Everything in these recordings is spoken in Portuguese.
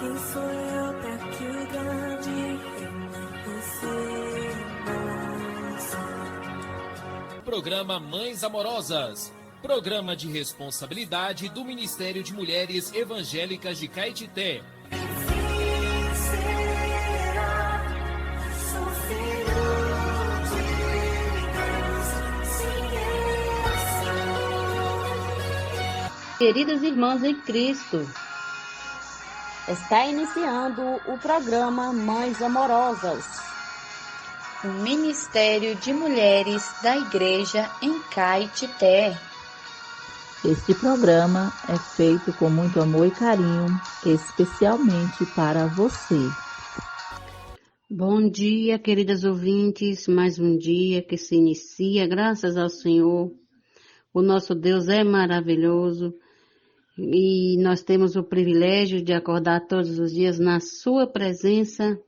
Quem sou eu pra que o grande receba? Programa Mães Amorosas. Programa de responsabilidade do Ministério de Mulheres Evangélicas de Caetité. Queridas irmãs em Cristo, está iniciando o programa Mães Amorosas, o Ministério de Mulheres da Igreja em Caetité. Este programa é feito com muito amor e carinho, especialmente para você. Bom dia, queridas ouvintes, mais um dia que se inicia, graças ao Senhor. O nosso Deus é maravilhoso e nós temos o privilégio de acordar todos os dias na sua presença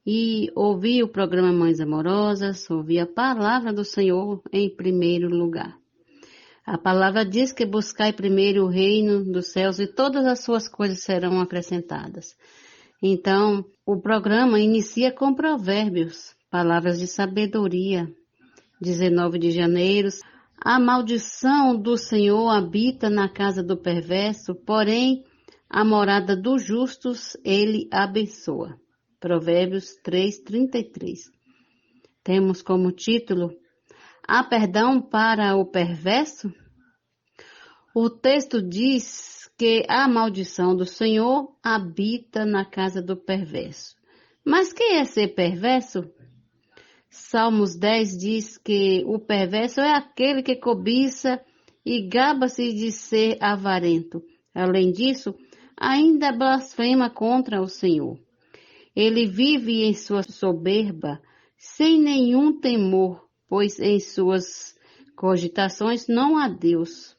e ouvir o programa Mães Amorosas, ouvir a palavra do Senhor em primeiro lugar. A palavra diz que buscai primeiro o reino dos céus e todas as suas coisas serão acrescentadas. Então, o programa inicia com provérbios, palavras de sabedoria. 19 de janeiro, a maldição do Senhor habita na casa do perverso, porém, a morada dos justos ele abençoa. Provérbios 3:33. Temos como título: há perdão para o perverso? O texto diz que a maldição do Senhor habita na casa do perverso. Mas quem é ser perverso? Salmos 10 diz que o perverso é aquele que cobiça e gaba-se de ser avarento. Além disso, ainda blasfema contra o Senhor. Ele vive em sua soberba, sem nenhum temor, pois em suas cogitações não há Deus.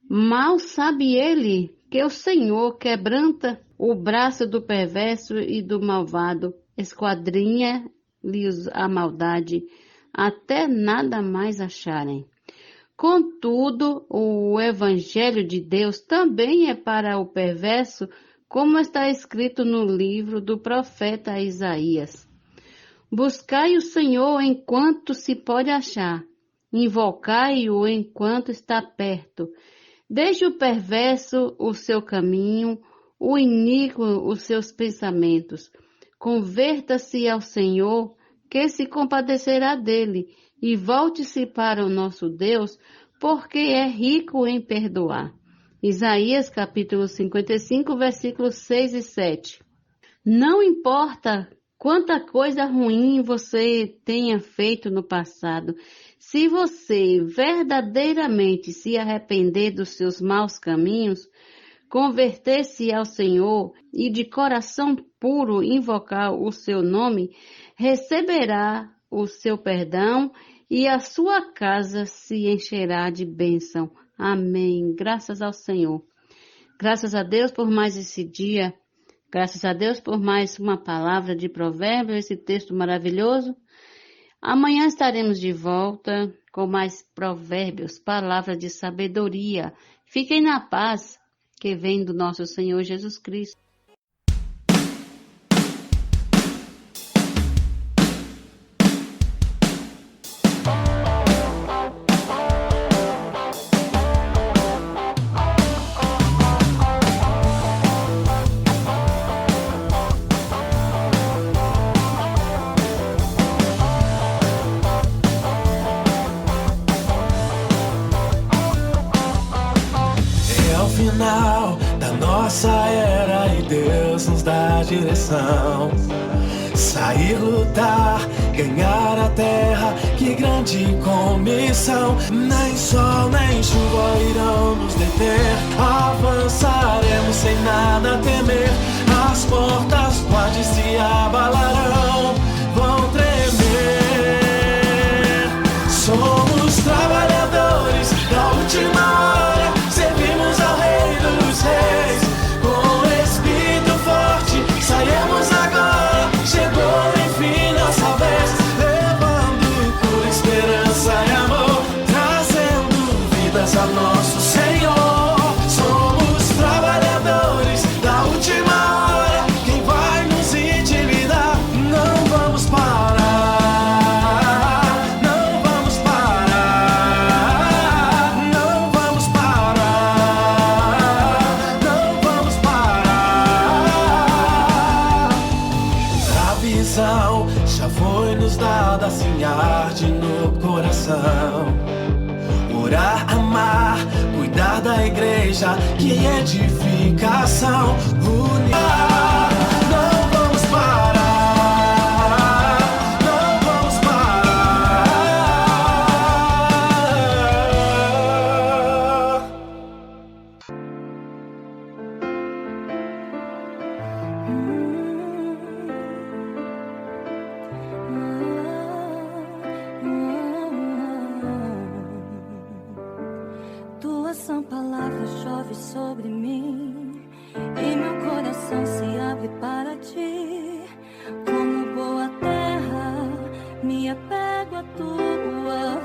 Mal sabe ele que o Senhor quebranta o braço do perverso e do malvado, esquadrinha-lhes a maldade, até nada mais acharem. Contudo, o Evangelho de Deus também é para o perverso, como está escrito no livro do profeta Isaías. Buscai o Senhor enquanto se pode achar, invocai-o enquanto está perto. Deixe o perverso o seu caminho, o iníquo os seus pensamentos. Converta-se ao Senhor, que se compadecerá dele, e volte-se para o nosso Deus, porque é rico em perdoar. Isaías capítulo 55, versículos 6 e 7. Não importa quanta coisa ruim você tenha feito no passado, se você verdadeiramente se arrepender dos seus maus caminhos, converter-se ao Senhor e de coração puro invocar o seu nome, receberá o seu perdão e a sua casa se encherá de bênção. Amém. Graças ao Senhor. Graças a Deus por mais esse dia. Graças a Deus por mais uma palavra de provérbio, esse texto maravilhoso. Amanhã estaremos de volta com mais provérbios, palavra de sabedoria. Fiquem na paz que vem do nosso Senhor Jesus Cristo. Final da nossa era e Deus nos dá direção. Sair, lutar, ganhar a terra, que grande comissão. Nem sol nem chuva irão nos deter, avançaremos sem nada temer. As portas quase se abalarão, vão tremer. Somos trabalhadores da última hora, servimos ao Rei dos Reis. Com espírito forte, sairemos agora. Chegou enfim nossa vez, levando cura, esperança e amor, trazendo vidas a nosso Senhor. Somos trabalhadores da última hora, missão já foi nos dada, assim arde no coração. Orar, amar, cuidar da igreja, que é edificação. Unidade, não vamos parar, não vamos parar. Tua sã palavra chove sobre mim e meu coração se abre para ti. Como boa terra, me apego a tua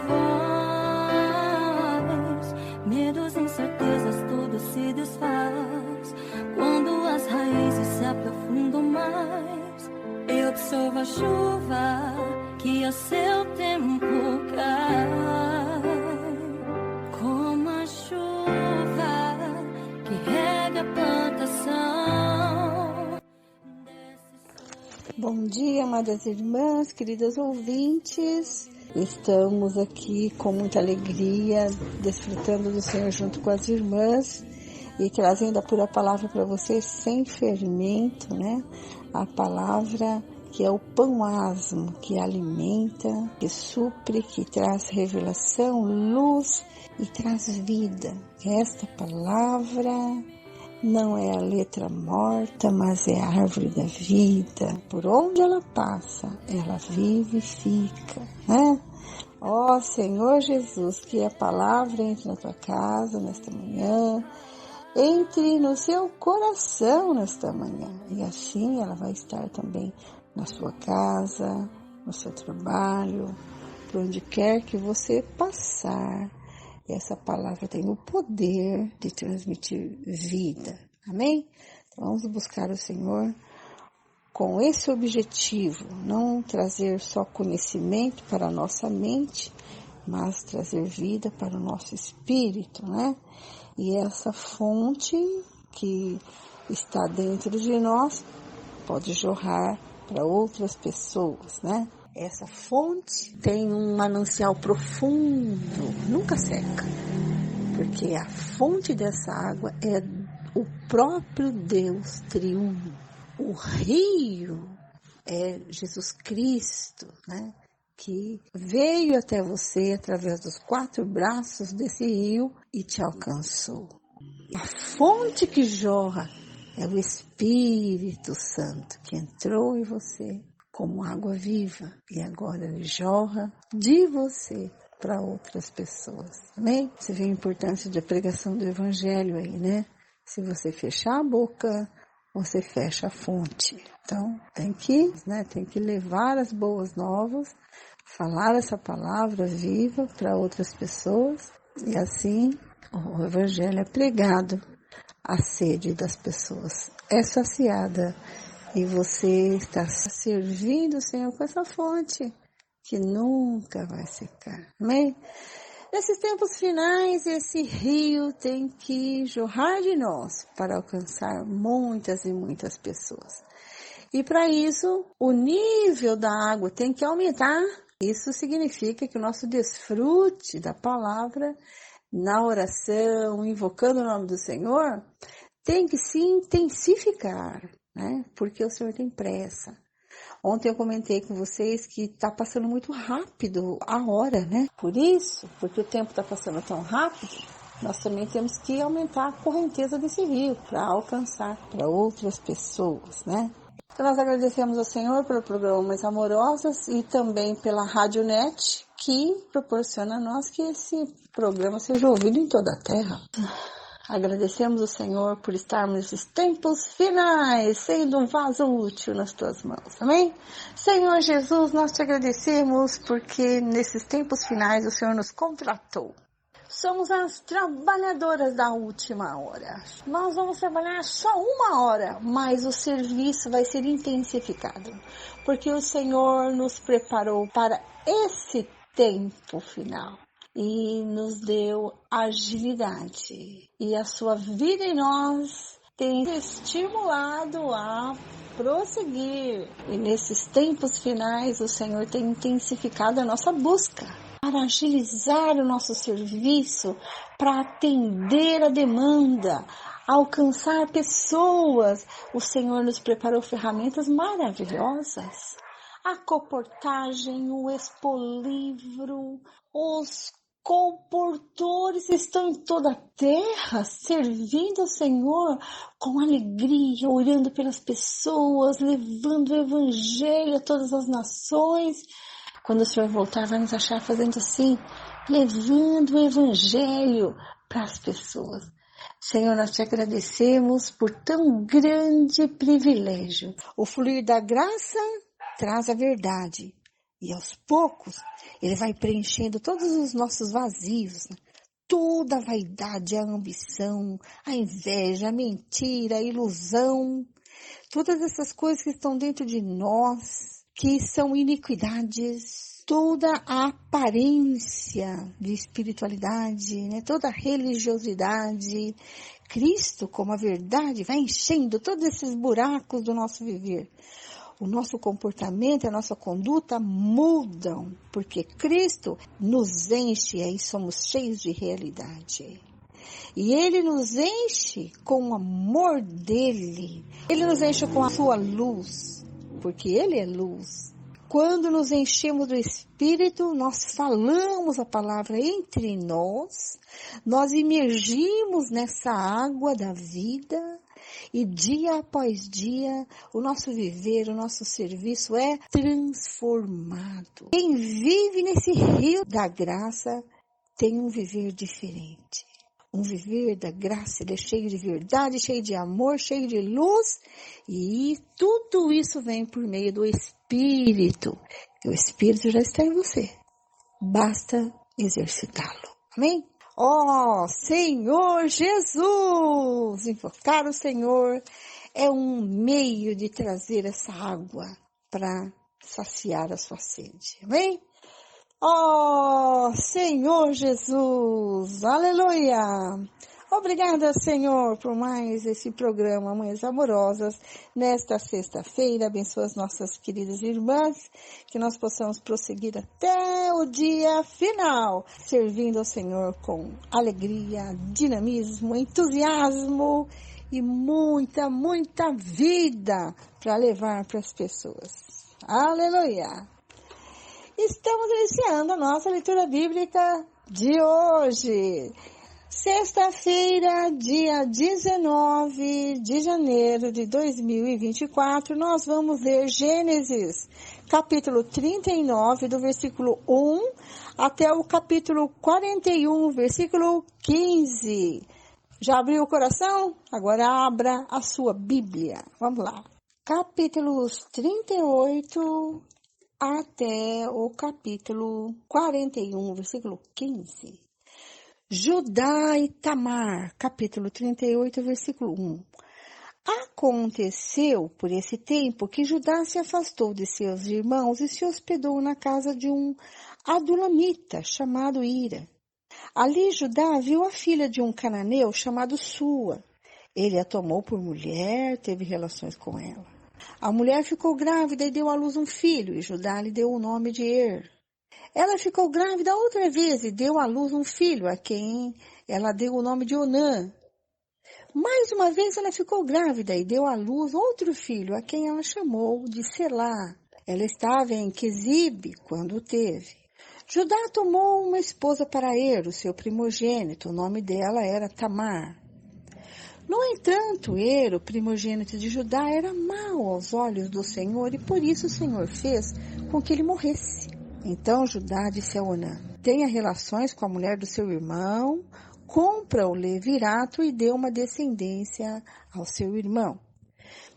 voz. Medos, incertezas, tudo se desfaz quando as raízes se aprofundam mais. Eu absorvo a chuva que a seu tempo cai. Como a chuva que rega a plantação. Bom dia, amadas irmãs, queridas ouvintes. Estamos aqui com muita alegria, desfrutando do Senhor junto com as irmãs e trazendo a pura palavra para vocês sem fermento, né? A palavra que é o pão asmo, que alimenta, que supre, que traz revelação, luz e traz vida. Esta palavra não é a letra morta, mas é a árvore da vida. Por onde ela passa, ela vivifica, né? Ó Senhor Jesus, que a palavra entre na tua casa nesta manhã, entre no seu coração nesta manhã. E assim ela vai estar também na sua casa, no seu trabalho, por onde quer que você passar. Essa palavra tem o poder de transmitir vida. Amém? Então, vamos buscar o Senhor com esse objetivo, não trazer só conhecimento para a nossa mente, mas trazer vida para o nosso espírito, né? E essa fonte que está dentro de nós pode jorrar para outras pessoas, né? Essa fonte tem um manancial profundo, nunca seca, porque a fonte dessa água é o próprio Deus triuno. O rio é Jesus Cristo, né? Que veio até você através dos 4 braços desse rio e te alcançou. A fonte que jorra é o Espírito Santo que entrou em você como água viva e agora ele jorra de você para outras pessoas. Amém? Você vê a importância da pregação do Evangelho aí, né? Se você fechar a boca, você fecha a fonte. Então, tem que levar as boas novas, falar essa palavra viva para outras pessoas e assim o Evangelho é pregado, a sede das pessoas é saciada e você está servindo o Senhor com essa fonte que nunca vai secar. Amém? Nesses tempos finais, esse rio tem que jorrar de nós para alcançar muitas e muitas pessoas. E para isso, o nível da água tem que aumentar. Isso significa que o nosso desfrute da palavra, na oração, invocando o nome do Senhor, tem que se intensificar, né? Porque o Senhor tem pressa. Ontem eu comentei com vocês que está passando muito rápido a hora, né? Por isso, porque o tempo está passando tão rápido, nós também temos que aumentar a correnteza desse rio para alcançar para outras pessoas, né? Então nós agradecemos ao Senhor pelo programa Mais Amorosas e também pela Rádio Net, que proporciona a nós que esse programa seja ouvido em toda a terra. Agradecemos ao Senhor por estarmos nesses tempos finais, sendo um vaso útil nas tuas mãos, amém? Senhor Jesus, nós te agradecemos porque nesses tempos finais o Senhor nos contratou. Somos as trabalhadoras da última hora. Nós vamos trabalhar só 1 hora, mas o serviço vai ser intensificado, porque o Senhor nos preparou para esse tempo final e nos deu agilidade. E a sua vida em nós tem estimulado a prosseguir. E nesses tempos finais, o Senhor tem intensificado a nossa busca para agilizar o nosso serviço, para atender a demanda, alcançar pessoas. O Senhor nos preparou ferramentas maravilhosas. A colportagem, o expolivro, os comportores estão em toda a terra, servindo ao Senhor com alegria, orando pelas pessoas, levando o Evangelho a todas as nações. Quando o Senhor voltar, vai nos achar fazendo assim, levando o Evangelho para as pessoas. Senhor, nós te agradecemos por tão grande privilégio. O fluir da graça traz a verdade. E aos poucos, ele vai preenchendo todos os nossos vazios, né? Toda a vaidade, a ambição, a inveja, a mentira, a ilusão. Todas essas coisas que estão dentro de nós, que são iniquidades. Toda a aparência de espiritualidade, né? Toda a religiosidade. Cristo, como a verdade, vai enchendo todos esses buracos do nosso viver. O nosso comportamento, a nossa conduta mudam, porque Cristo nos enche e aí somos cheios de realidade. E Ele nos enche com o amor dEle. Ele nos enche com a sua luz, porque Ele é luz. Quando nos enchemos do Espírito, nós falamos a palavra entre nós, nós imergimos nessa água da vida. E dia após dia, o nosso viver, o nosso serviço é transformado. Quem vive nesse rio da graça tem um viver diferente. Um viver da graça, ele é cheio de verdade, cheio de amor, cheio de luz. E tudo isso vem por meio do Espírito. E o Espírito já está em você. Basta exercitá-lo. Amém? Ó Senhor Jesus! Invocar o Senhor é um meio de trazer essa água para saciar a sua sede. Amém? Ó Senhor Jesus! Aleluia! Obrigada, Senhor, por mais esse programa, Mães Amorosas, nesta sexta-feira. Abençoa as nossas queridas irmãs, que nós possamos prosseguir até o dia final, servindo ao Senhor com alegria, dinamismo, entusiasmo e muita, muita vida para levar para as pessoas. Aleluia! Estamos iniciando a nossa leitura bíblica de hoje. Sexta-feira, dia 19 de janeiro de 2024, nós vamos ler Gênesis, capítulo 39, do versículo 1 até o capítulo 41, versículo 15. Já abriu o coração? Agora abra a sua Bíblia. Vamos lá. Capítulos 38 até o capítulo 41, versículo 15. Judá e Tamar, capítulo 38, versículo 1. Aconteceu por esse tempo que Judá se afastou de seus irmãos e se hospedou na casa de um adulamita chamado Ira. Ali Judá viu a filha de um cananeu chamado Sua. Ele a tomou por mulher, teve relações com ela. A mulher ficou grávida e deu à luz um filho, e Judá lhe deu o nome de Er. Ela ficou grávida outra vez e deu à luz um filho, a quem ela deu o nome de Onã. Mais uma vez ela ficou grávida e deu à luz outro filho, a quem ela chamou de Selá. Ela estava em Quezibe quando o teve. Judá tomou uma esposa para Er, o seu primogênito. O nome dela era Tamar. No entanto, Er, o primogênito de Judá, era mau aos olhos do Senhor e por isso o Senhor fez com que ele morresse. Então Judá disse a Onã: tenha relações com a mulher do seu irmão, compra o levirato e dê uma descendência ao seu irmão.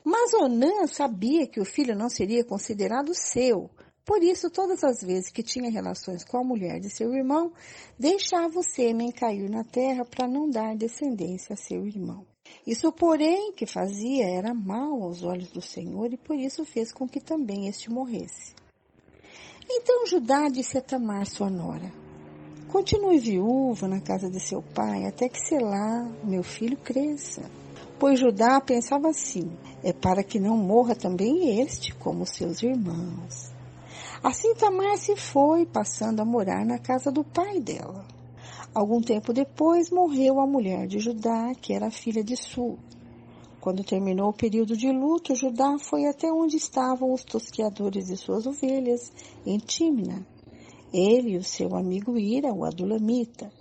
Mas Onã sabia que o filho não seria considerado seu. Por isso, todas as vezes que tinha relações com a mulher de seu irmão, deixava o sêmen cair na terra para não dar descendência a seu irmão. Isso, porém, que fazia era mal aos olhos do Senhor e por isso fez com que também este morresse. Então Judá disse a Tamar, sua nora: continue viúva na casa de seu pai, até que Selá, meu filho, cresça. pois Judá pensava assim: é para que não morra também este como seus irmãos. Assim Tamar se foi, passando a morar na casa do pai dela. Algum tempo depois morreu a mulher de Judá, que era filha de Su. Quando terminou o período de luto, Judá foi até onde estavam os tosqueadores de suas ovelhas, em Tímina. Ele e o seu amigo Ira, o adulamita.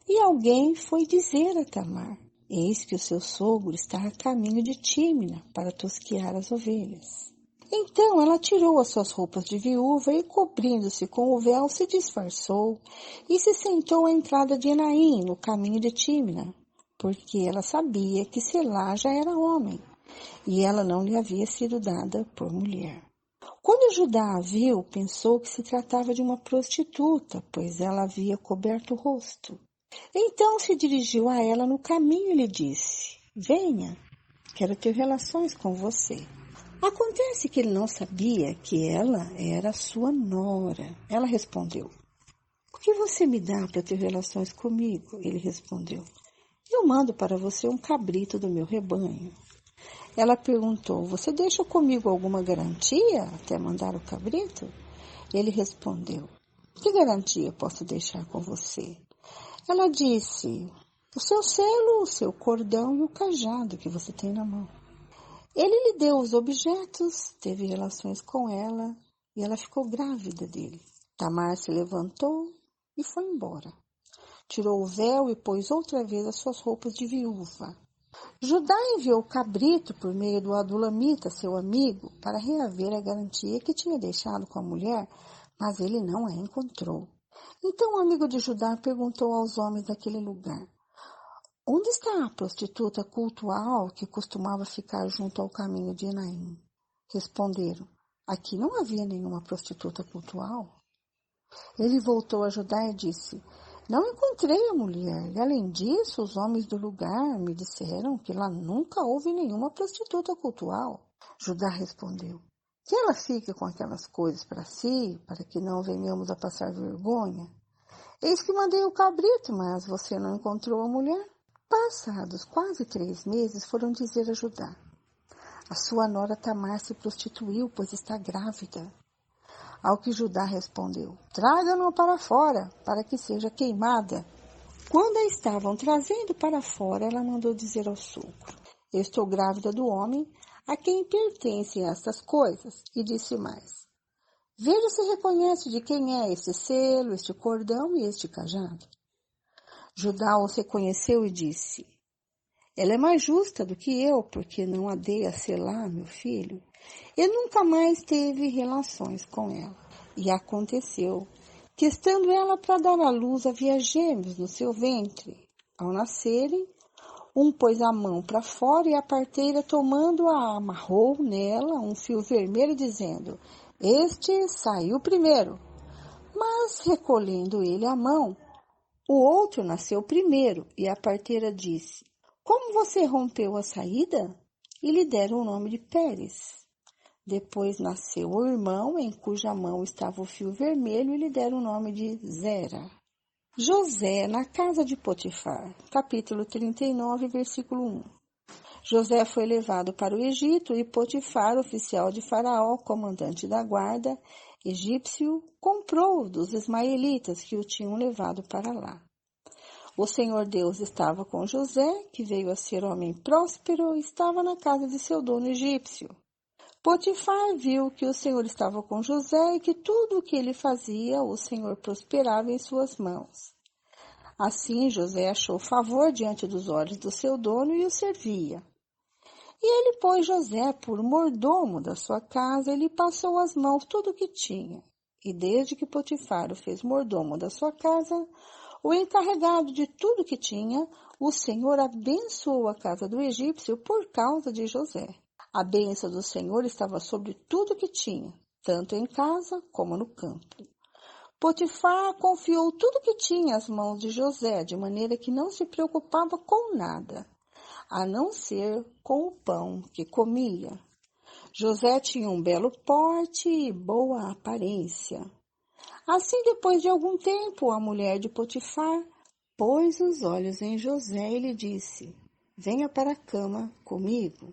E alguém foi dizer a Tamar: eis que o seu sogro está a caminho de Tímina para tosquear as ovelhas. Então ela tirou as suas roupas de viúva e, cobrindo-se com o véu, se disfarçou e se sentou à entrada de Enaim, no caminho de Tímina, porque ela sabia que Selá já era homem, e ela não lhe havia sido dada por mulher. Quando Judá a viu, pensou que se tratava de uma prostituta, pois ela havia coberto o rosto. Então se dirigiu a ela no caminho e lhe disse: venha, quero ter relações com você. Acontece que ele não sabia que ela era sua nora. Ela respondeu: o que você me dá para ter relações comigo? Ele respondeu: eu mando para você um cabrito do meu rebanho. Ela perguntou: você deixa comigo alguma garantia até mandar o cabrito? Ele respondeu: que garantia posso deixar com você? Ela disse: o seu selo, o seu cordão e o cajado que você tem na mão. Ele lhe deu os objetos, teve relações com ela e ela ficou grávida dele. Tamar se levantou e foi embora. Tirou o véu e pôs outra vez as suas roupas de viúva. Judá enviou o cabrito por meio do adulamita, seu amigo, para reaver a garantia que tinha deixado com a mulher, mas ele não a encontrou. Então o amigo de Judá perguntou aos homens daquele lugar: onde está a prostituta cultual que costumava ficar junto ao caminho de Enaim? Responderam: aqui não havia nenhuma prostituta cultual. Ele voltou a Judá e disse: não encontrei a mulher, e além disso, os homens do lugar me disseram que lá nunca houve nenhuma prostituta cultual. Judá respondeu: que ela fique com aquelas coisas para si, para que não venhamos a passar vergonha. Eis que mandei o cabrito, mas você não encontrou a mulher. Passados quase 3 meses, foram dizer a Judá: a sua nora Tamar se prostituiu, pois está grávida. Ao que Judá respondeu: traga-no para fora, para que seja queimada. Quando a estavam trazendo para fora, ela mandou dizer ao sogro: eu estou grávida do homem a quem pertencem estas coisas. E disse mais: veja se reconhece de quem é este selo, este cordão e este cajado. Judá os reconheceu e disse: ela é mais justa do que eu, porque não a dei a Selá, meu filho. E nunca mais teve relações com ela. E aconteceu que, estando ela para dar à luz, havia gêmeos no seu ventre. Ao nascerem, um pôs a mão para fora e a parteira, tomando-a, amarrou nela um fio vermelho, dizendo: este saiu primeiro. Mas, recolhendo ele a mão, o outro nasceu primeiro, e a parteira disse: como você rompeu a saída? E lhe deram o nome de Pérez. Depois nasceu o irmão, em cuja mão estava o fio vermelho, e lhe deram o nome de Zera. José na casa de Potifar, capítulo 39, versículo 1. José foi levado para o Egito, e Potifar, oficial de Faraó, comandante da guarda egípcio, comprou-o dos ismaelitas que o tinham levado para lá. O Senhor Deus estava com José, que veio a ser homem próspero, e estava na casa de seu dono egípcio. Potifar viu que o Senhor estava com José e que tudo o que ele fazia, o Senhor prosperava em suas mãos. Assim, José achou favor diante dos olhos do seu dono e o servia. E ele pôs José por mordomo da sua casa e lhe passou às mãos tudo o que tinha. E desde que Potifar o fez mordomo da sua casa, o encarregado de tudo que tinha, o Senhor abençoou a casa do egípcio por causa de José. A bênção do Senhor estava sobre tudo que tinha, tanto em casa como no campo. Potifar confiou tudo que tinha às mãos de José, de maneira que não se preocupava com nada, a não ser com o pão que comia. José tinha um belo porte e boa aparência. Assim, depois de algum tempo, a mulher de Potifar pôs os olhos em José e lhe disse: venha para a cama comigo.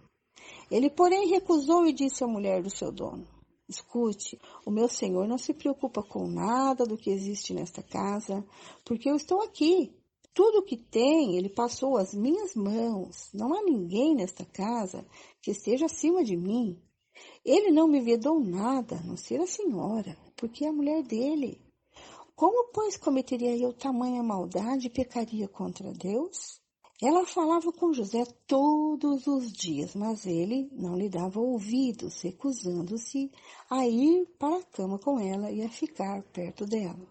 Ele, porém, recusou e disse à mulher do seu dono: escute, o meu senhor não se preocupa com nada do que existe nesta casa, porque eu estou aqui. Tudo o que tem, ele passou às minhas mãos. Não há ninguém nesta casa que esteja acima de mim. Ele não me vedou nada, a não ser a senhora, porque é a mulher dele. Como, pois, cometeria eu tamanha maldade e pecaria contra Deus? Ela falava com José todos os dias, mas ele não lhe dava ouvidos, recusando-se a ir para a cama com ela e a ficar perto dela.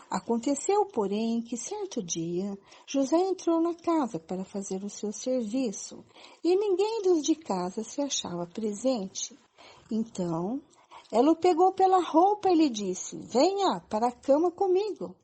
Aconteceu, porém, que certo dia José entrou na casa para fazer o seu serviço e ninguém dos de casa se achava presente. Então, ela o pegou pela roupa e lhe disse: venha para a cama comigo.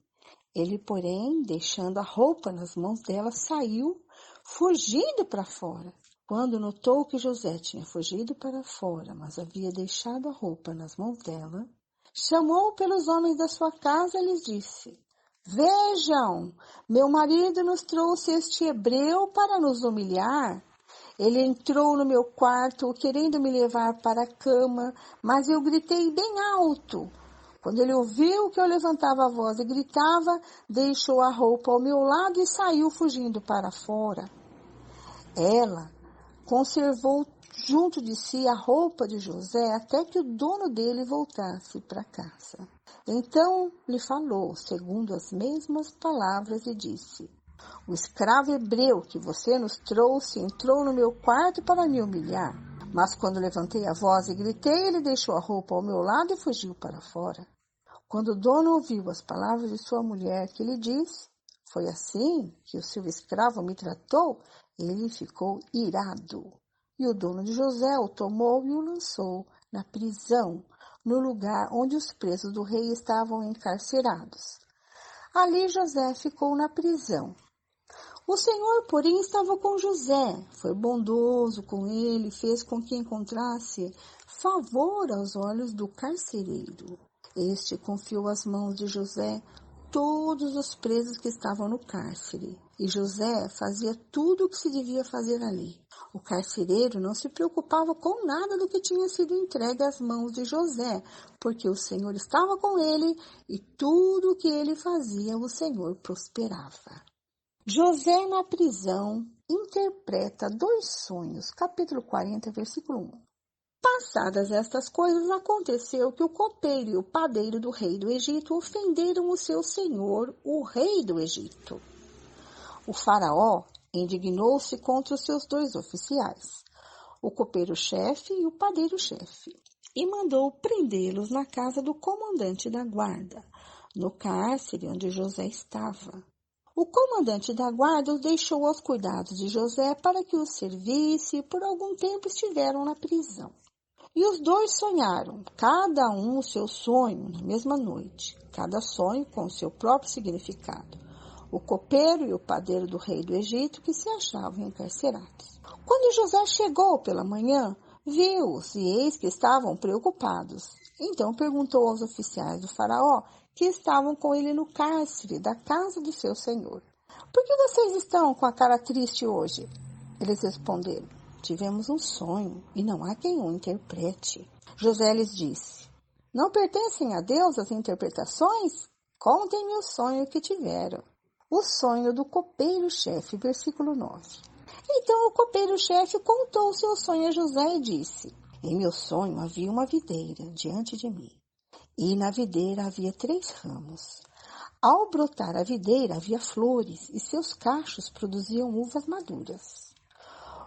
Ele, porém, deixando a roupa nas mãos dela, saiu, fugindo para fora. Quando notou que José tinha fugido para fora, mas havia deixado a roupa nas mãos dela, chamou pelos homens da sua casa e lhes disse: vejam, meu marido nos trouxe este hebreu para nos humilhar. Ele entrou no meu quarto querendo me levar para a cama, mas eu gritei bem alto. Quando ele ouviu que eu levantava a voz e gritava, deixou a roupa ao meu lado e saiu fugindo para fora. Ela conservou junto de si a roupa de José até que o dono dele voltasse para casa. Então lhe falou, segundo as mesmas palavras, e disse: o escravo hebreu que você nos trouxe entrou no meu quarto para me humilhar. Mas quando levantei a voz e gritei, ele deixou a roupa ao meu lado e fugiu para fora. Quando o dono ouviu as palavras de sua mulher que lhe disse: foi assim que o seu escravo me tratou, ele ficou irado. E o dono de José o tomou e o lançou na prisão, no lugar onde os presos do rei estavam encarcerados. Ali José ficou na prisão. O Senhor, porém, estava com José, foi bondoso com ele, fez com que encontrasse favor aos olhos do carcereiro. Este confiou às mãos de José todos os presos que estavam no cárcere, e José fazia tudo o que se devia fazer ali. O carcereiro não se preocupava com nada do que tinha sido entregue às mãos de José, porque o Senhor estava com ele e tudo o que ele fazia, o Senhor prosperava. José na prisão interpreta 2 sonhos, capítulo 40, versículo 1. Passadas estas coisas, aconteceu que o copeiro e o padeiro do rei do Egito ofenderam o seu senhor, o rei do Egito. O faraó indignou-se contra os seus 2 oficiais, o copeiro-chefe e o padeiro-chefe, e mandou prendê-los na casa do comandante da guarda, no cárcere onde José estava. O comandante da guarda os deixou aos cuidados de José para que os servisse e por algum tempo estiveram na prisão. E os 2 sonharam, cada um o seu sonho, na mesma noite, cada sonho com o seu próprio significado. O copeiro e o padeiro do rei do Egito, que se achavam encarcerados. Quando José chegou pela manhã, viu-os e eis que estavam preocupados. Então perguntou aos oficiais do faraó, que estavam com ele no cárcere da casa do seu senhor: por que vocês estão com a cara triste hoje? Eles responderam: tivemos um sonho e não há quem o interprete. José lhes disse: não pertencem a Deus as interpretações? Contem-me o sonho que tiveram. O sonho do copeiro-chefe, versículo 9. Então o copeiro-chefe contou o seu sonho a José e disse: em meu sonho havia uma videira diante de mim, e na videira havia 3 ramos. Ao brotar a videira havia flores, e seus cachos produziam uvas maduras.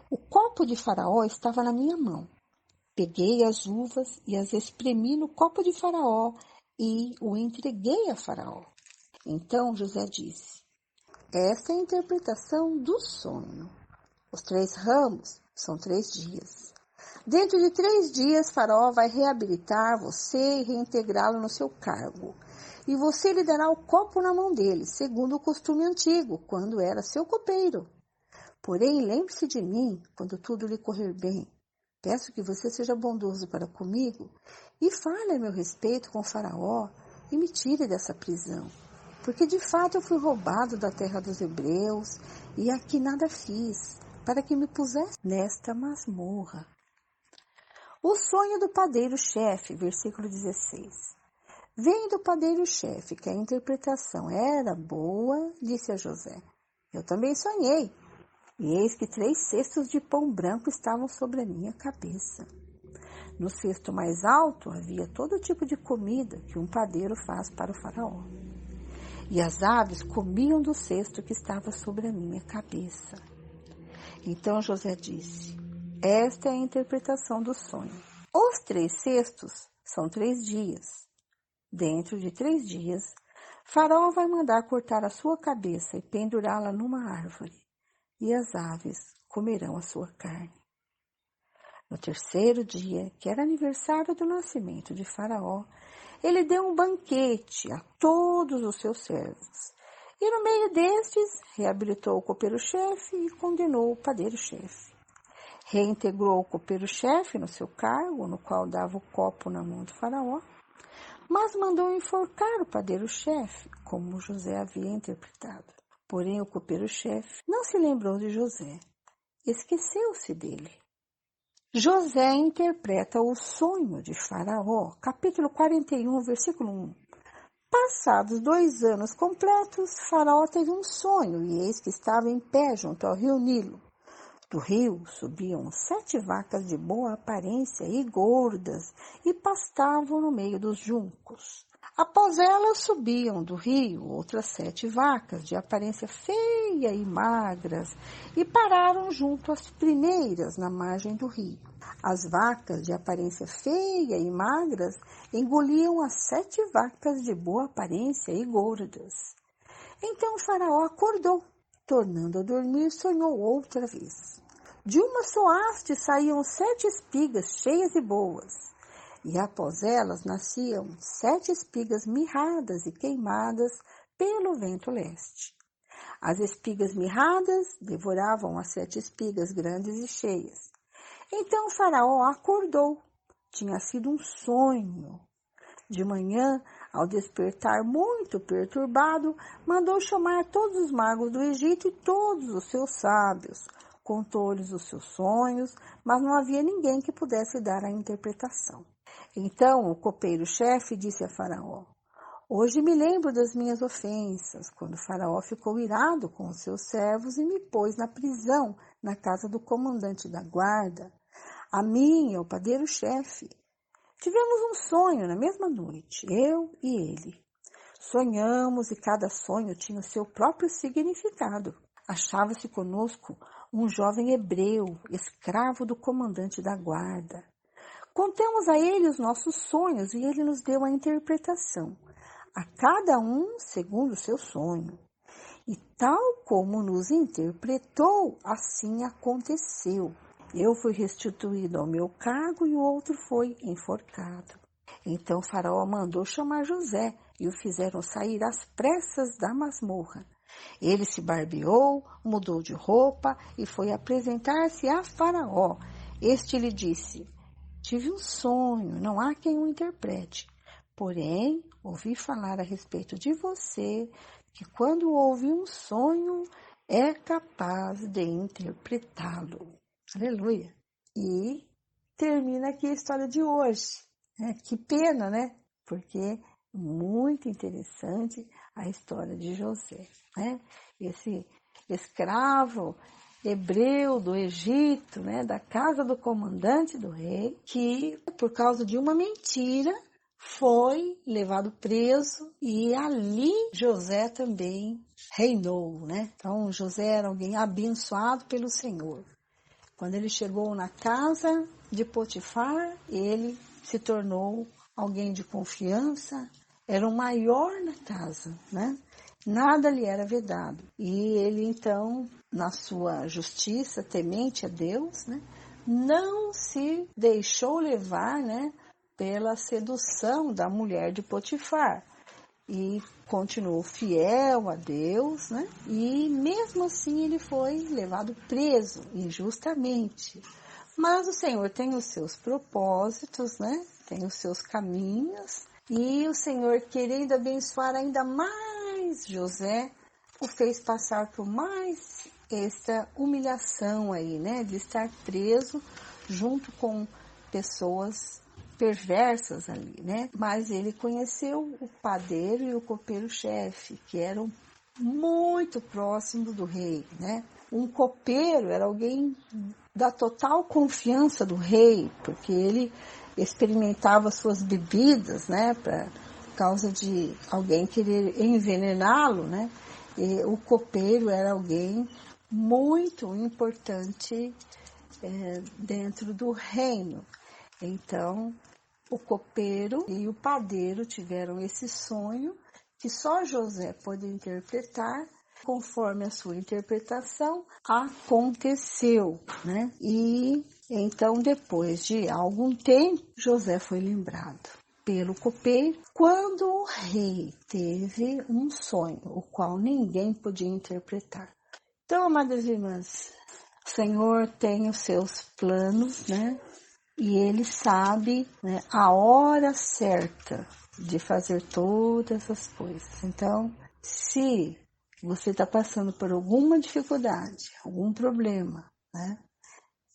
O copo de Faraó estava na minha mão. Peguei as uvas e as espremi no copo de Faraó e o entreguei a Faraó. Então José disse: esta é a interpretação do sonho. Os 3 ramos são 3 dias. Dentro de 3 dias, Faraó vai reabilitar você e reintegrá-lo no seu cargo. E você lhe dará o copo na mão dele, segundo o costume antigo, quando era seu copeiro. Porém, lembre-se de mim quando tudo lhe correr bem. Peço que você seja bondoso para comigo e fale a meu respeito com Faraó e me tire dessa prisão. Porque de fato eu fui roubado da terra dos hebreus e aqui nada fiz. para que me pusesse nesta masmorra. O sonho do padeiro-chefe, versículo 16. Vendo o padeiro-chefe que a interpretação era boa, disse a José: eu também sonhei, e eis que 3 cestos de pão branco estavam sobre a minha cabeça. No cesto mais alto havia todo tipo de comida que um padeiro faz para o faraó. E as aves comiam do cesto que estava sobre a minha cabeça. Então José disse: esta é a interpretação do sonho. Os 3 cestos são 3 dias. Dentro de 3 dias, Faraó vai mandar cortar a sua cabeça e pendurá-la numa árvore, e as aves comerão a sua carne. No 3º dia, que era aniversário do nascimento de Faraó, ele deu um banquete a todos os seus servos. E no meio destes, reabilitou o copeiro-chefe e condenou o padeiro-chefe. Reintegrou o copeiro-chefe no seu cargo, no qual dava o copo na mão do Faraó, mas mandou enforcar o padeiro-chefe, como José havia interpretado. Porém, o copeiro-chefe não se lembrou de José, esqueceu-se dele. José interpreta o sonho de Faraó, capítulo 41, versículo 1. Passados 2 anos completos, Faraó teve um sonho, e eis que estava em pé junto ao rio Nilo. Do rio subiam 7 vacas de boa aparência e gordas, e pastavam no meio dos juncos. Após elas subiam do rio outras 7 vacas de aparência feia e magras, e pararam junto às primeiras na margem do rio. As vacas de aparência feia e magras engoliam as 7 vacas de boa aparência e gordas. Então o faraó acordou, tornando a dormir, sonhou outra vez. De uma só haste saíam 7 espigas cheias e boas, e após elas nasciam 7 espigas mirradas e queimadas pelo vento leste. As espigas mirradas devoravam as 7 espigas grandes e cheias. Então o faraó acordou. Tinha sido um sonho. De manhã, ao despertar muito perturbado, mandou chamar todos os magos do Egito e todos os seus sábios. Contou-lhes os seus sonhos, mas não havia ninguém que pudesse dar a interpretação. Então o copeiro-chefe disse a Faraó: hoje me lembro das minhas ofensas, quando Faraó ficou irado com os seus servos e me pôs na prisão, na casa do comandante da guarda. A mim e ao padeiro-chefe. Tivemos um sonho na mesma noite, eu e ele. Sonhamos e cada sonho tinha o seu próprio significado. Achava-se conosco um jovem hebreu, escravo do comandante da guarda. Contamos a ele os nossos sonhos e ele nos deu a interpretação, a cada um segundo o seu sonho. E tal como nos interpretou, assim aconteceu. Eu fui restituído ao meu cargo e o outro foi enforcado. Então o faraó mandou chamar José e o fizeram sair às pressas da masmorra. Ele se barbeou, mudou de roupa e foi apresentar-se a Faraó. Este lhe disse: tive um sonho, não há quem o interprete. Porém, ouvi falar a respeito de você, que quando ouve um sonho, é capaz de interpretá-lo. Aleluia! E termina aqui a história de hoje. Que pena, né? Porque muito interessante a história de José. Esse escravo hebreu do Egito, da casa do comandante do rei, que por causa de uma mentira foi levado preso e ali José também reinou. Então José era alguém abençoado pelo Senhor. Quando ele chegou na casa de Potifar, ele se tornou alguém de confiança, era o maior na casa, Nada lhe era vedado. E ele, então, na sua justiça, temente a Deus, não se deixou levar, pela sedução da mulher de Potifar. E continuou fiel a Deus, E mesmo assim ele foi levado preso injustamente. Mas o Senhor tem os seus propósitos, Tem os seus caminhos. E o Senhor, querendo abençoar ainda mais José, o fez passar por mais essa humilhação aí, né, de estar preso junto com pessoas perversas ali, né? Mas ele conheceu o padeiro e o copeiro-chefe, que eram muito próximos do rei, né? Um copeiro era alguém da total confiança do rei, porque ele experimentava suas bebidas, né, por causa de alguém querer envenená-lo, né? E o copeiro era alguém muito importante dentro do reino. Então, o copeiro e o padeiro tiveram esse sonho que só José pôde interpretar. Conforme a sua interpretação, aconteceu, né? E então, depois de algum tempo, José foi lembrado pelo copeiro quando o rei teve um sonho, o qual ninguém podia interpretar. Então, amadas irmãs, o Senhor tem os seus planos, né? E Ele sabe, né, a hora certa de fazer todas as coisas. Então, se você está passando por alguma dificuldade, algum problema, né,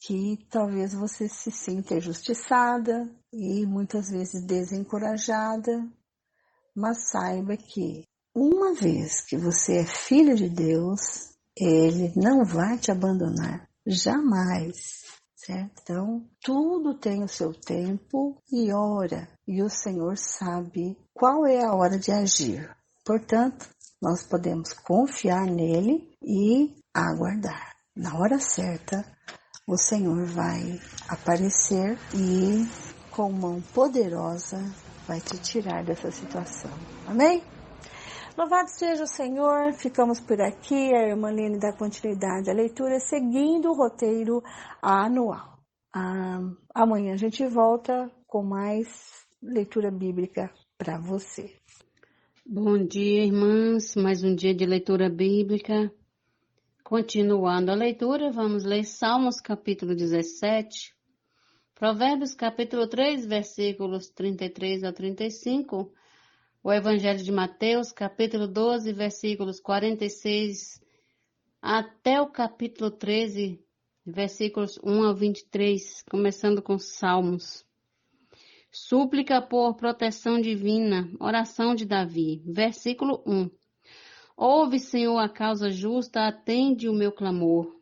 que talvez você se sinta injustiçada e muitas vezes desencorajada, mas saiba que uma vez que você é filho de Deus, Ele não vai te abandonar, jamais, certo? Então, tudo tem o seu tempo e hora, e o Senhor sabe qual é a hora de agir. Portanto, nós podemos confiar nele e aguardar. Na hora certa, o Senhor vai aparecer e, com mão poderosa, vai te tirar dessa situação. Amém? Louvado seja o Senhor. Ficamos por aqui. A irmã Lene dá continuidade à leitura, seguindo o roteiro anual. Amanhã a gente volta com mais leitura bíblica para você. Bom dia, irmãs. Mais um dia de leitura bíblica. Continuando a leitura, vamos ler Salmos capítulo 17, Provérbios capítulo 3, versículos 33 a 35, o Evangelho de Mateus capítulo 12, versículos 46 até o capítulo 13, versículos 1 a 23, começando com Salmos. Súplica por proteção divina, oração de Davi, versículo 1. Ouve, Senhor, a causa justa, atende o meu clamor.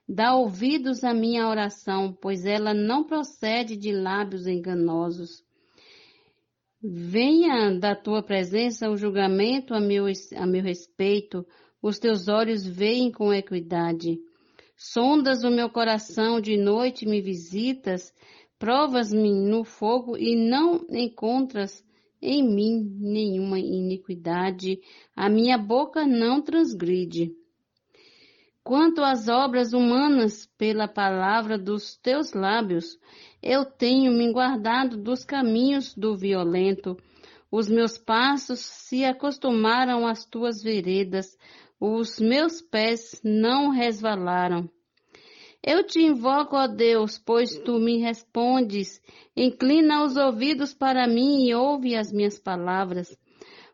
Dá ouvidos à minha oração, pois ela não procede de lábios enganosos. Venha da tua presença o julgamento a meu respeito, os teus olhos veem com equidade. Sondas o meu coração, de noite me visitas, provas-me no fogo e não encontras em mim nenhuma iniquidade, a minha boca não transgride. Quanto às obras humanas, pela palavra dos teus lábios, eu tenho me guardado dos caminhos do violento. Os meus passos se acostumaram às tuas veredas, os meus pés não resvalaram. Eu te invoco, ó Deus, pois tu me respondes. Inclina os ouvidos para mim e ouve as minhas palavras.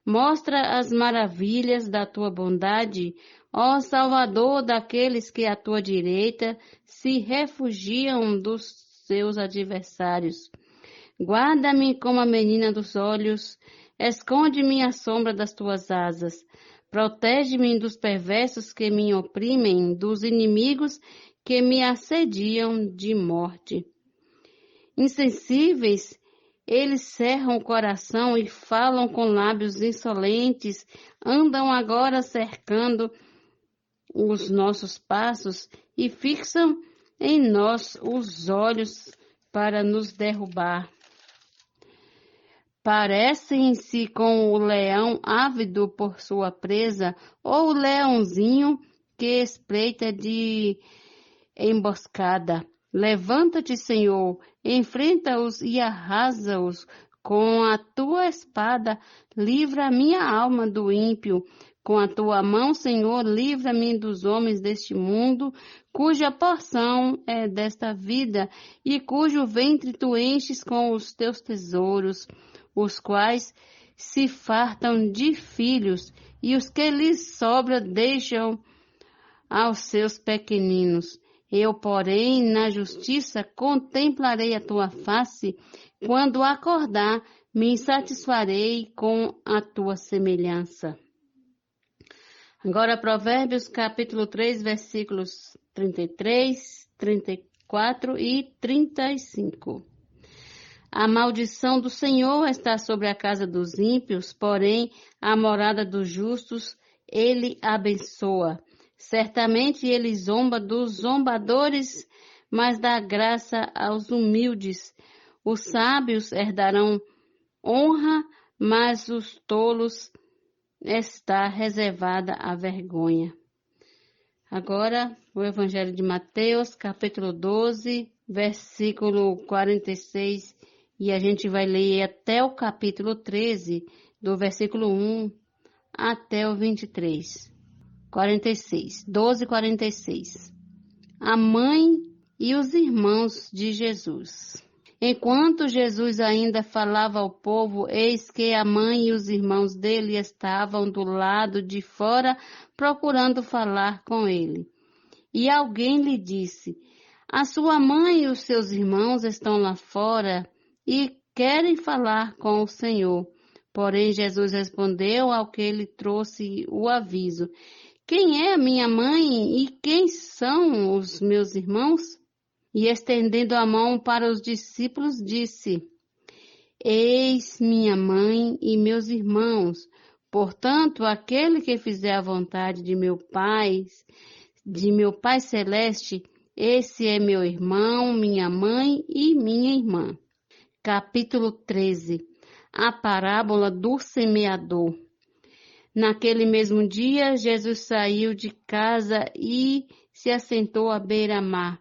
Mostra as maravilhas da tua bondade, ó Salvador daqueles que à tua direita se refugiam dos seus adversários. Guarda-me como a menina dos olhos, esconde-me à sombra das tuas asas. Protege-me dos perversos que me oprimem, dos inimigos que me assediam de morte. Insensíveis, eles cerram o coração e falam com lábios insolentes, andam agora cercando os nossos passos e fixam em nós os olhos para nos derrubar. Parecem-se com o leão ávido por sua presa, ou o leãozinho que espreita de emboscada. Levanta-te, Senhor, enfrenta-os e arrasa-os. Com a tua espada, livra a minha alma do ímpio. Com a tua mão, Senhor, livra-me dos homens deste mundo, cuja porção é desta vida, e cujo ventre tu enches com os teus tesouros, os quais se fartam de filhos, e os que lhes sobra deixam aos seus pequeninos. Eu, porém, na justiça contemplarei a tua face. Quando acordar, me satisfarei com a tua semelhança. Agora, Provérbios, capítulo 3, versículos 33, 34 e 35. A maldição do Senhor está sobre a casa dos ímpios, porém, a morada dos justos ele abençoa. Certamente ele zomba dos zombadores, mas dá graça aos humildes. Os sábios herdarão honra, mas os tolos está reservada a vergonha. Agora, o Evangelho de Mateus, capítulo 12, versículo 46, e a gente vai ler até o capítulo 13, do versículo 1 até o 23. 46, 12, 46. A mãe e os irmãos de Jesus. Enquanto Jesus ainda falava ao povo, eis que a mãe e os irmãos dele estavam do lado de fora procurando falar com ele. E alguém lhe disse: a sua mãe e os seus irmãos estão lá fora e querem falar com o Senhor. Porém, Jesus respondeu ao que lhe trouxe o aviso: quem é a minha mãe e quem são os meus irmãos? E estendendo a mão para os discípulos, disse: eis minha mãe e meus irmãos. Portanto, aquele que fizer a vontade de meu Pai Celeste, esse é meu irmão, minha mãe e minha irmã. Capítulo 13. A parábola do semeador. Naquele mesmo dia, Jesus saiu de casa e se assentou à beira-mar.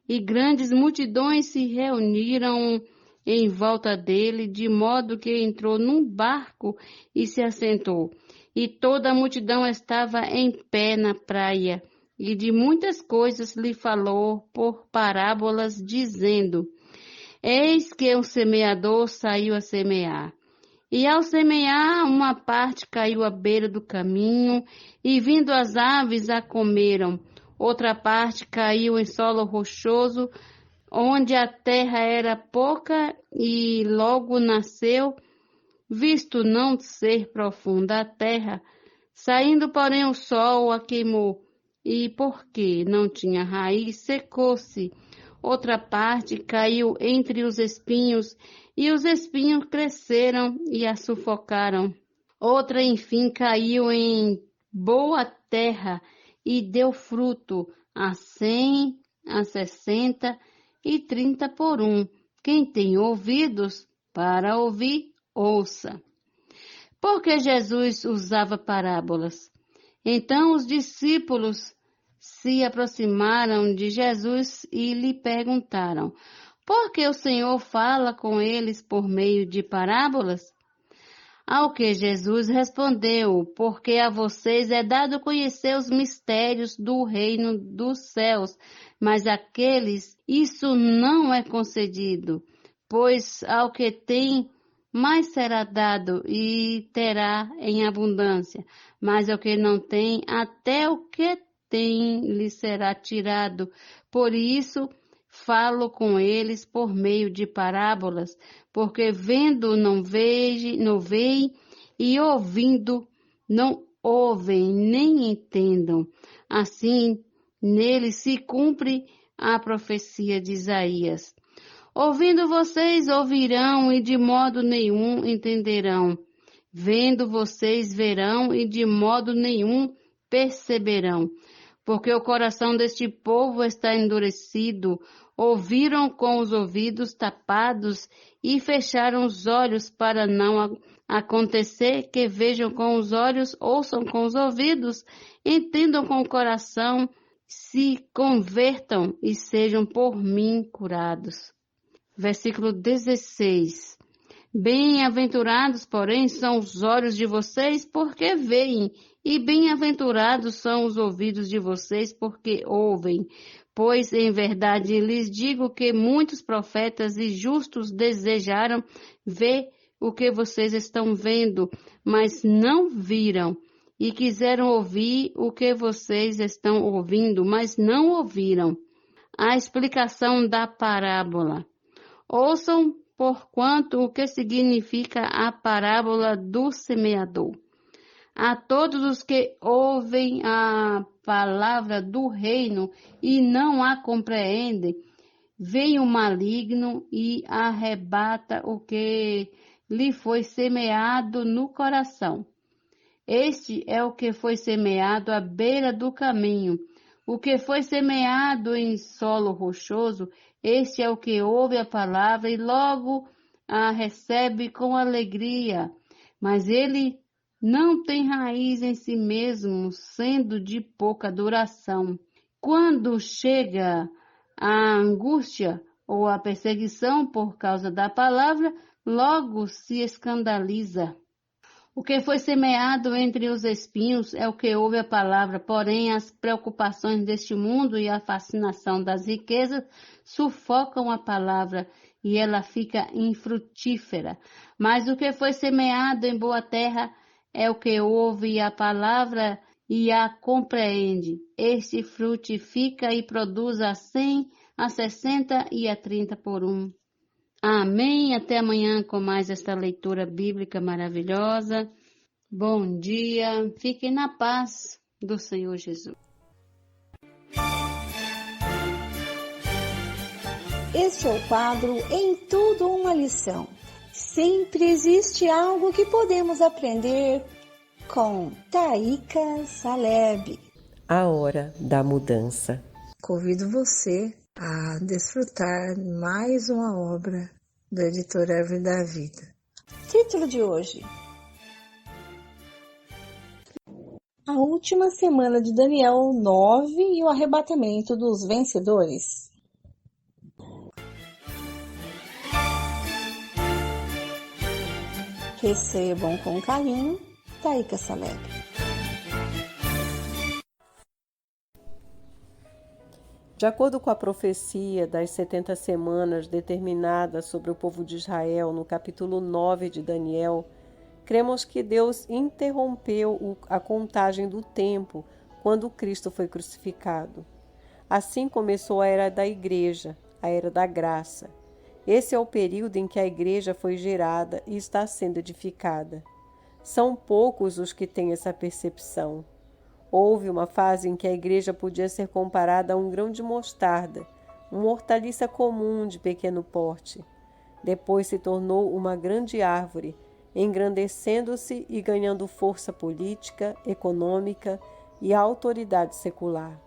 E grandes multidões se reuniram em volta dele, de modo que entrou num barco e se assentou. E toda a multidão estava em pé na praia, e de muitas coisas lhe falou por parábolas, dizendo: eis que um semeador saiu a semear. E ao semear, uma parte caiu à beira do caminho, e vindo as aves a comeram. Outra parte caiu em solo rochoso, onde a terra era pouca, e logo nasceu, visto não ser profunda a terra. Saindo, porém, o sol a queimou, e porque não tinha raiz, secou-se. Outra parte caiu entre os espinhos, e os espinhos cresceram e a sufocaram. Outra, enfim, caiu em boa terra e deu fruto a 100, a 60 e 30 por 1. Quem tem ouvidos para ouvir, ouça. Porque Jesus usava parábolas. Então os discípulos se aproximaram de Jesus e lhe perguntaram: por que o Senhor fala com eles por meio de parábolas? Ao que Jesus respondeu: porque a vocês é dado conhecer os mistérios do reino dos céus, mas àqueles isso não é concedido, pois ao que tem, mais será dado e terá em abundância, mas ao que não tem, até o que tem lhe será tirado. Por isso, falo com eles por meio de parábolas, porque vendo não veem, e ouvindo não ouvem, nem entendam. Assim, neles se cumpre a profecia de Isaías. Ouvindo vocês ouvirão, e de modo nenhum entenderão. Vendo vocês verão, e de modo nenhum perceberão. Porque o coração deste povo está endurecido, ouviram com os ouvidos tapados e fecharam os olhos, para não acontecer que vejam com os olhos, ouçam com os ouvidos, entendam com o coração, se convertam e sejam por mim curados. Versículo 16. Bem-aventurados, porém, são os olhos de vocês, porque veem, e bem-aventurados são os ouvidos de vocês, porque ouvem. Pois, em verdade, lhes digo que muitos profetas e justos desejaram ver o que vocês estão vendo, mas não viram, e quiseram ouvir o que vocês estão ouvindo, mas não ouviram a explicação da parábola. Ouçam, porquanto, o que significa a parábola do semeador. A todos os que ouvem a palavra do reino e não a compreendem, vem o maligno e arrebata o que lhe foi semeado no coração. Este é o que foi semeado à beira do caminho. O que foi semeado em solo rochoso, este é o que ouve a palavra e logo a recebe com alegria. Mas ele não tem raiz em si mesmo, sendo de pouca duração. Quando chega a angústia ou a perseguição por causa da palavra, logo se escandaliza. O que foi semeado entre os espinhos é o que ouve a palavra, porém as preocupações deste mundo e a fascinação das riquezas sufocam a palavra e ela fica infrutífera. Mas o que foi semeado em boa terra é o que ouve a palavra e a compreende. Este frutifica e produz a 100, a 60 e a 30 por um. Amém. Até amanhã com mais esta leitura bíblica maravilhosa. Bom dia. Fiquem na paz do Senhor Jesus. Este é o quadro Em Tudo Uma Lição. Sempre existe algo que podemos aprender com Taíka Saleb. A Hora da Mudança. Convido você a desfrutar mais uma obra da editora Árvore da Vida. Título de hoje: A última semana de Daniel 9 e o arrebatamento dos vencedores. Recebam com carinho, Taíka Saleb. De acordo com a profecia das 70 semanas determinada sobre o povo de Israel no capítulo 9 de Daniel, cremos que Deus interrompeu a contagem do tempo quando Cristo foi crucificado. Assim começou a era da igreja, a era da graça. Esse é o período em que a igreja foi gerada e está sendo edificada. São poucos os que têm essa percepção. Houve uma fase em que a igreja podia ser comparada a um grão de mostarda, uma hortaliça comum de pequeno porte. Depois se tornou uma grande árvore, engrandecendo-se e ganhando força política, econômica e autoridade secular.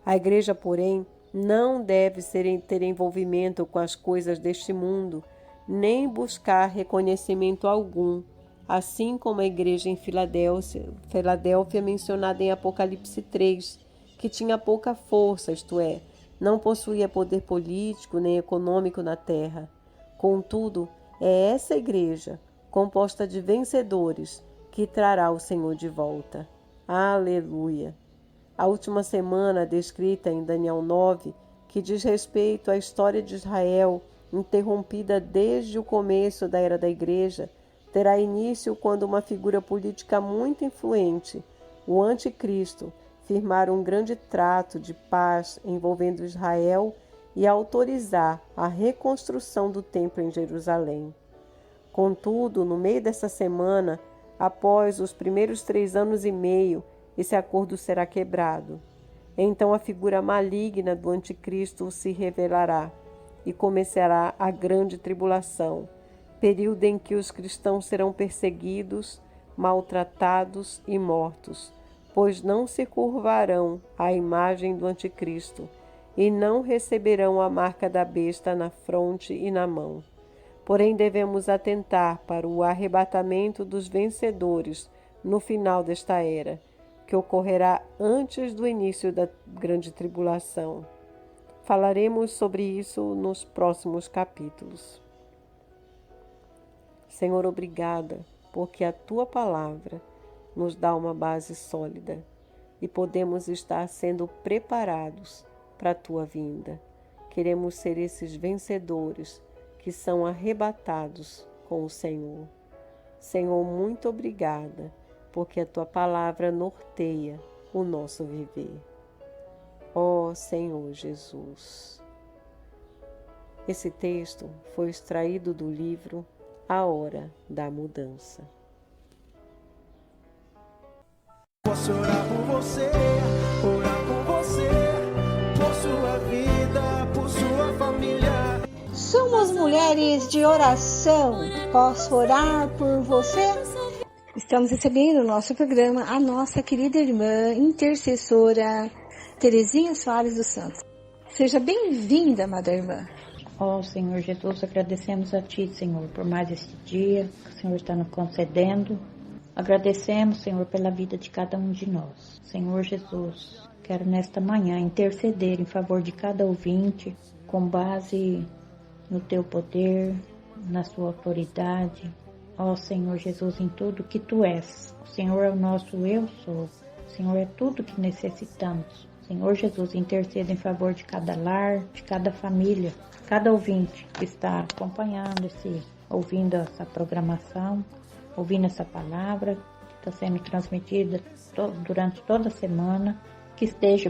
A igreja, porém, não deve ter envolvimento com as coisas deste mundo, nem buscar reconhecimento algum, assim como a igreja em Filadélfia mencionada em Apocalipse 3, que tinha pouca força, isto é, não possuía poder político nem econômico na terra. Contudo, é essa igreja, composta de vencedores, que trará o Senhor de volta. Aleluia! A última semana descrita em Daniel 9, que diz respeito à história de Israel, interrompida desde o começo da era da igreja, terá início quando uma figura política muito influente, o Anticristo, firmar um grande trato de paz envolvendo Israel e autorizar a reconstrução do templo em Jerusalém. Contudo, no meio dessa semana, após os primeiros 3 anos e meio, esse acordo será quebrado. Então a figura maligna do Anticristo se revelará e começará a grande tribulação, período em que os cristãos serão perseguidos, maltratados e mortos, pois não se curvarão à imagem do Anticristo e não receberão a marca da besta na fronte e na mão. Porém, devemos atentar para o arrebatamento dos vencedores no final desta era, que ocorrerá antes do início da grande tribulação. Falaremos sobre isso nos próximos capítulos. Senhor, obrigada, porque a Tua palavra nos dá uma base sólida e podemos estar sendo preparados para a Tua vinda. Queremos ser esses vencedores que são arrebatados com o Senhor. Senhor, muito obrigada, porque a Tua palavra norteia o nosso viver. Ó Senhor Jesus. Esse texto foi extraído do livro A Hora da Mudança. Posso orar por você, por sua vida, por sua família. Somos mulheres de oração. Posso orar por você? Estamos recebendo no nosso programa a nossa querida irmã intercessora Terezinha Soares dos Santos. Seja bem-vinda, amada irmã. Ó Senhor Jesus, agradecemos a Ti, Senhor, por mais este dia que o Senhor está nos concedendo. Agradecemos, Senhor, pela vida de cada um de nós. Senhor Jesus, quero nesta manhã interceder em favor de cada ouvinte, com base no Teu poder, na Sua autoridade. Ó Senhor Jesus, em tudo que Tu és. O Senhor é o nosso eu sou. O Senhor é tudo que necessitamos. Senhor Jesus, interceda em favor de cada lar, de cada família, cada ouvinte que está acompanhando, ouvindo essa programação, ouvindo essa palavra que está sendo transmitida durante toda a semana,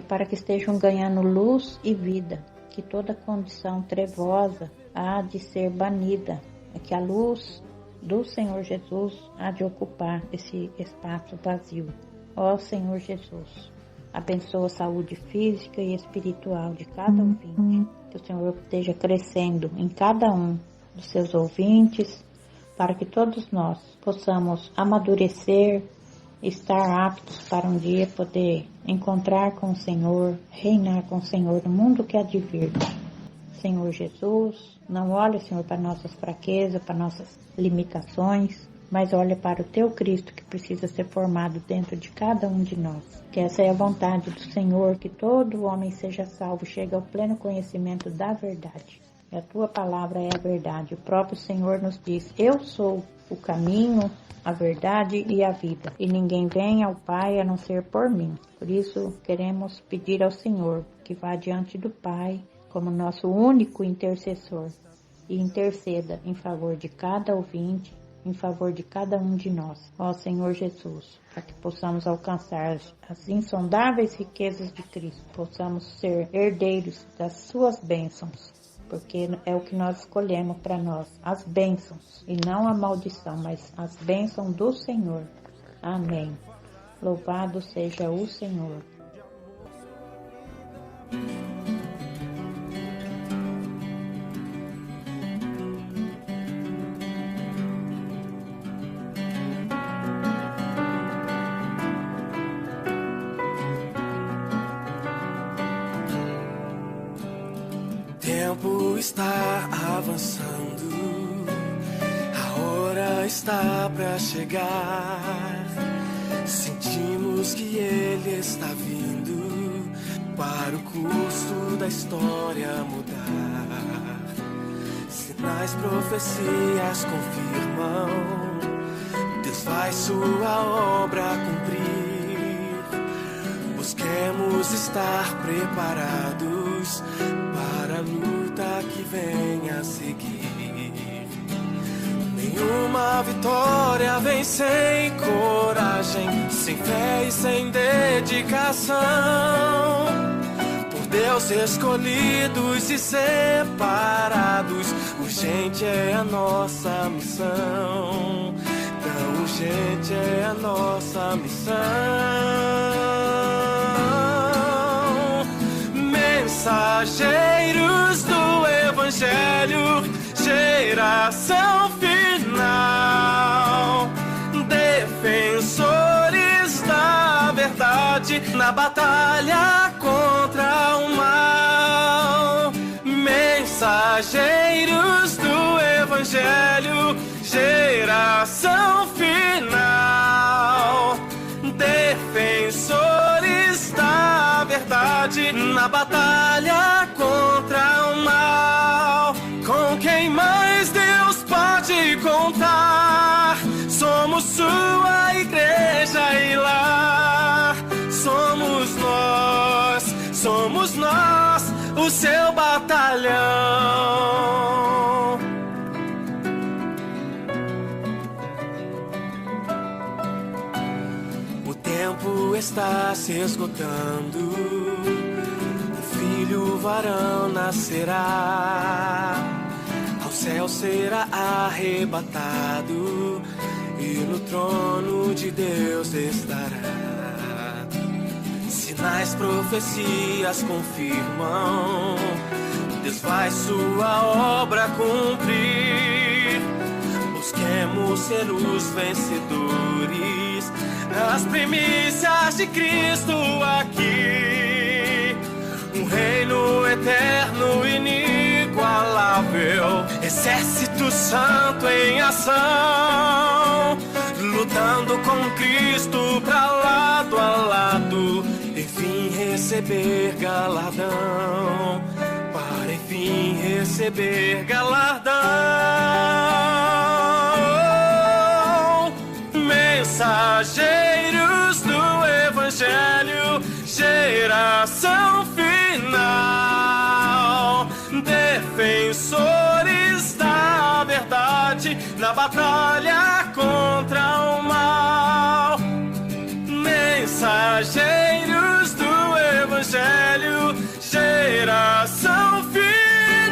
para que estejam ganhando luz e vida, que toda condição trevosa há de ser banida, que a luz do Senhor Jesus há de ocupar esse espaço vazio. Ó Senhor Jesus, abençoa a saúde física e espiritual de cada ouvinte, que o Senhor esteja crescendo em cada um dos seus ouvintes, para que todos nós possamos amadurecer, estar aptos para um dia poder encontrar com o Senhor, reinar com o Senhor no mundo que há de vir. Senhor Jesus, não olhe, Senhor, para nossas fraquezas, para nossas limitações, mas olha para o Teu Cristo que precisa ser formado dentro de cada um de nós. Que essa é a vontade do Senhor, que todo homem seja salvo, chegue ao pleno conhecimento da verdade. E a Tua palavra é a verdade. O próprio Senhor nos diz: eu sou o caminho, a verdade e a vida. E ninguém vem ao Pai a não ser por mim. Por isso, queremos pedir ao Senhor que vá diante do Pai como nosso único intercessor e interceda em favor de cada ouvinte, em favor de cada um de nós. Ó Senhor Jesus, para que possamos alcançar as insondáveis riquezas de Cristo, possamos ser herdeiros das Suas bênçãos, porque é o que nós escolhemos para nós, as bênçãos, e não a maldição, mas as bênçãos do Senhor. Amém. Louvado seja o Senhor. Tempo está avançando, a hora está pra chegar. Sentimos que Ele está vindo para o curso da história mudar. Sinais, profecias confirmam, Deus faz sua obra cumprir. Busquemos estar preparados para a luta que vem a seguir. Nenhuma vitória vem sem coragem, sem fé e sem dedicação. Por Deus escolhidos e separados, urgente é a nossa missão. Tão urgente é a nossa missão. Mensageiros do Evangelho, geração final, defensores da verdade na batalha contra o mal. Mensageiros do Evangelho, geração final, defensores da verdade na batalha contra o mal. Com quem mais Deus pode contar? Somos sua igreja e lar. Somos nós, o seu batalhão. está se esgotando, um filho varão nascerá, ao céu será arrebatado e no trono de Deus estará. Sinais, profecias confirmam, Deus vai sua obra cumprir. Busquemos ser os vencedores, as primícias de Cristo aqui. Um reino eterno, inigualável, exército santo em ação, lutando com Cristo pra lado a lado, enfim receber galardão, para enfim receber galardão. Mensageiros do Evangelho, geração final, defensores da verdade na batalha contra o mal. Mensageiros do Evangelho, geração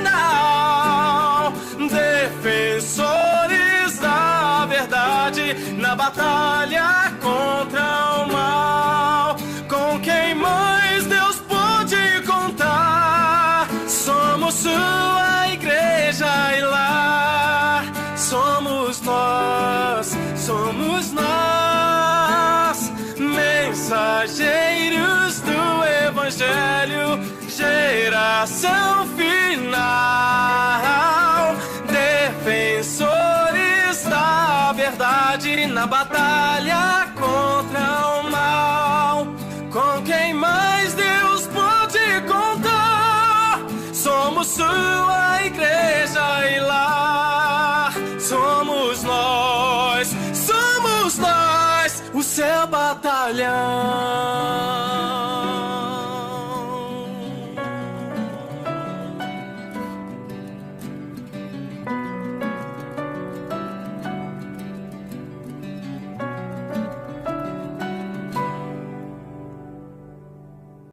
final, defensores da verdade na batalha contra o mal. Com quem mais Deus pode contar? Somos sua igreja e lar. Somos nós, mensageiros do Evangelho, geração final, defensores da verdade na batalha contra o mal. Com quem mais Deus pode contar? Somos sua igreja e lar. Somos nós, o seu batalhão.